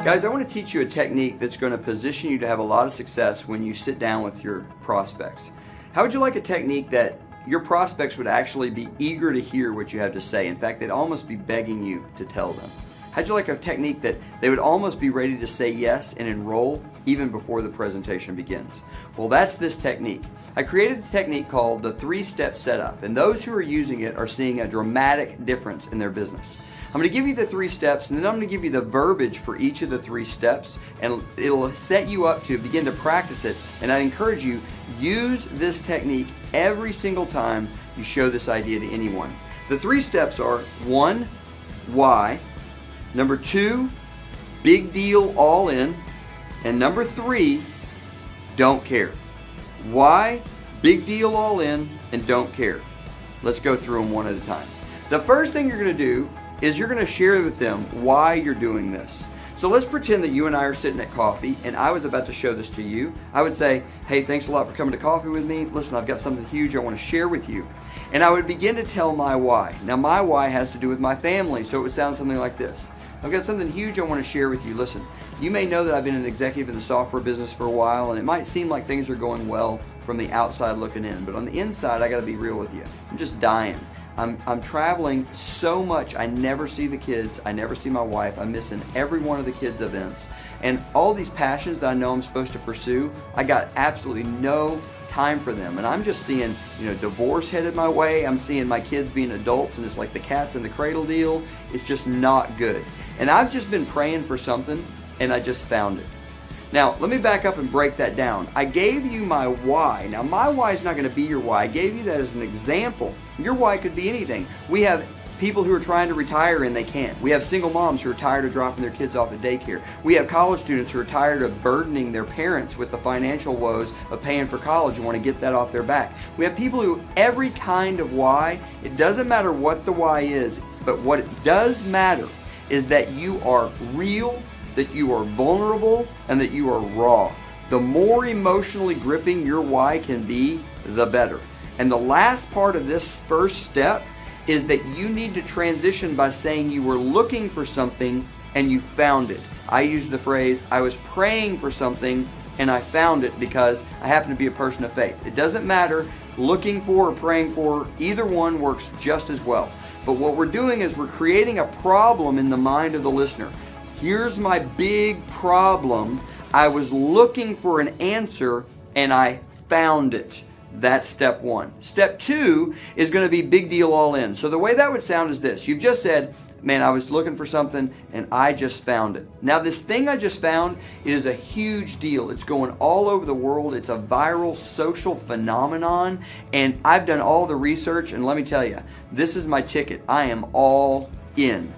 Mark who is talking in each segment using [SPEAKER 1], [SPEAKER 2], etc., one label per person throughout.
[SPEAKER 1] Guys, I want to teach you a technique that's going to position you to have a lot of success when you sit down with your prospects. How would you like a technique that your prospects would actually be eager to hear what you have to say? In fact, they'd almost be begging you to tell them. How'd you like a technique that they would almost be ready to say yes and enroll even before the presentation begins? Well, that's this technique. I created a technique called the 3-step setup, and those who are using it are seeing a dramatic difference in their business. I'm going to give you the 3 steps, and then I'm going to give you the verbiage for each of the 3 steps, and it'll set you up to begin to practice it. And I encourage you, use this technique every single time you show this idea to anyone. The 3 steps are: 1, why; number 2, big deal, all in; and number 3, don't care. Why, big deal, all in, and don't care. Let's go through them one at a time. The first thing you're going to do is you're going to share with them why you're doing this. So let's pretend that you and I are sitting at coffee and I was about to show this to you. I would say, hey, thanks a lot for coming to coffee with me. Listen, I've got something huge I want to share with you. And I would begin to tell my why. Now my why has to do with my family, so it would sound something like this. I've got something huge I want to share with you. Listen, you may know that I've been an executive in the software business for a while, and it might seem like things are going well from the outside looking in, but on the inside, I got to be real with you. I'm just dying. I'm traveling so much. I never see the kids. I never see my wife. I'm missing every one of the kids' events. And all these passions that I know I'm supposed to pursue, I got absolutely no time for them. And I'm just seeing, divorce headed my way. I'm seeing my kids being adults, and it's like the cats in the cradle deal. It's just not good. And I've just been praying for something, and I just found it. Now, let me back up and break that down. I gave you my why. Now, my why is not going to be your why. I gave you that as an example. Your why could be anything. We have people who are trying to retire and they can't. We have single moms who are tired of dropping their kids off at daycare. We have college students who are tired of burdening their parents with the financial woes of paying for college and want to get that off their back. We have people who, every kind of why, it doesn't matter what the why is, but what it does matter is that you are real, that you are vulnerable, and that you are raw. The more emotionally gripping your why can be, the better. And the last part of this first step is that you need to transition by saying you were looking for something and you found it. I use the phrase, I was praying for something and I found it, because I happen to be a person of faith. It doesn't matter, looking for or praying for, either one works just as well. But what we're doing is we're creating a problem in the mind of the listener. Here's my big problem. I was looking for an answer and I found it. That's step 1. Step 2 is going to be big deal, all in. So the way that would sound is this. You've just said, man, I was looking for something and I just found it. Now this thing I just found, it is a huge deal. It's going all over the world. It's a viral social phenomenon, and I've done all the research, and let me tell you, this is my ticket. I am all in.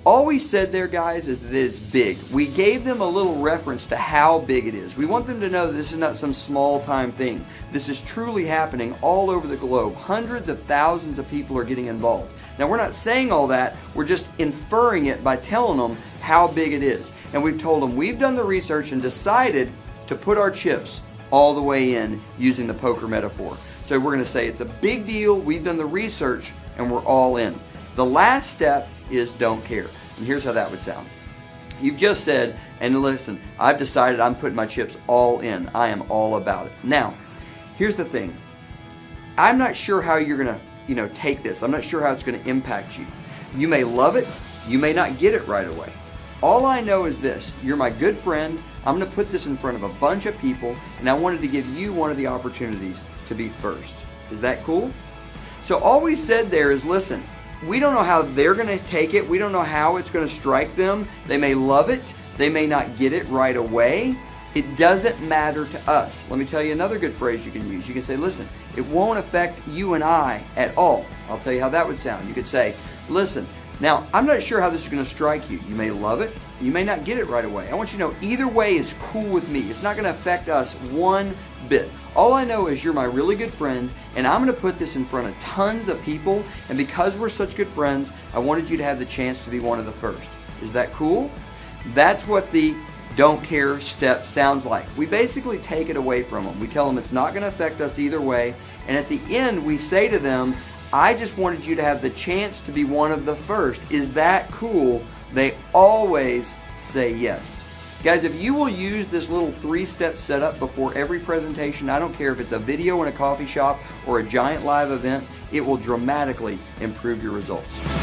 [SPEAKER 1] All we said there, guys, is that it's big. We gave them a little reference to how big it is. We want them to know that this is not some small-time thing. This is truly happening all over the globe. Hundreds of thousands of people are getting involved. Now, we're not saying all that. We're just inferring it by telling them how big it is. And we've told them we've done the research and decided to put our chips all the way in, using the poker metaphor. So we're going to say it's a big deal. We've done the research and we're all in. The last step is don't care. And here's how that would sound. You've just said, and listen, I've decided I'm putting my chips all in. I am all about it. Now, here's the thing. I'm not sure how you're going to, take this. I'm not sure how it's going to impact you. You may love it. You may not get it right away. All I know is this. You're my good friend. I'm going to put this in front of a bunch of people, and I wanted to give you one of the opportunities to be first. Is that cool? So all we said there is, listen, we don't know how they're going to take it. We don't know how it's going to strike them. They may love it. They may not get it right away. It doesn't matter to us. Let me tell you another good phrase you can use. You can say, listen, it won't affect you and I at all. I'll tell you how that would sound. You could say, listen, now I'm not sure how this is going to strike you. You may love it. You may not get it right away. I want you to know either way is cool with me. It's not going to affect us one bit. All I know is you're my really good friend, and I'm going to put this in front of tons of people, and because we're such good friends, I wanted you to have the chance to be one of the first. Is that cool? That's what the don't care step sounds like. We basically take it away from them. We tell them it's not going to affect us either way, and at the end we say to them, I just wanted you to have the chance to be one of the first. Is that cool? They always say yes. Guys, if you will use this little 3-step setup before every presentation, I don't care if it's a video in a coffee shop or a giant live event, it will dramatically improve your results.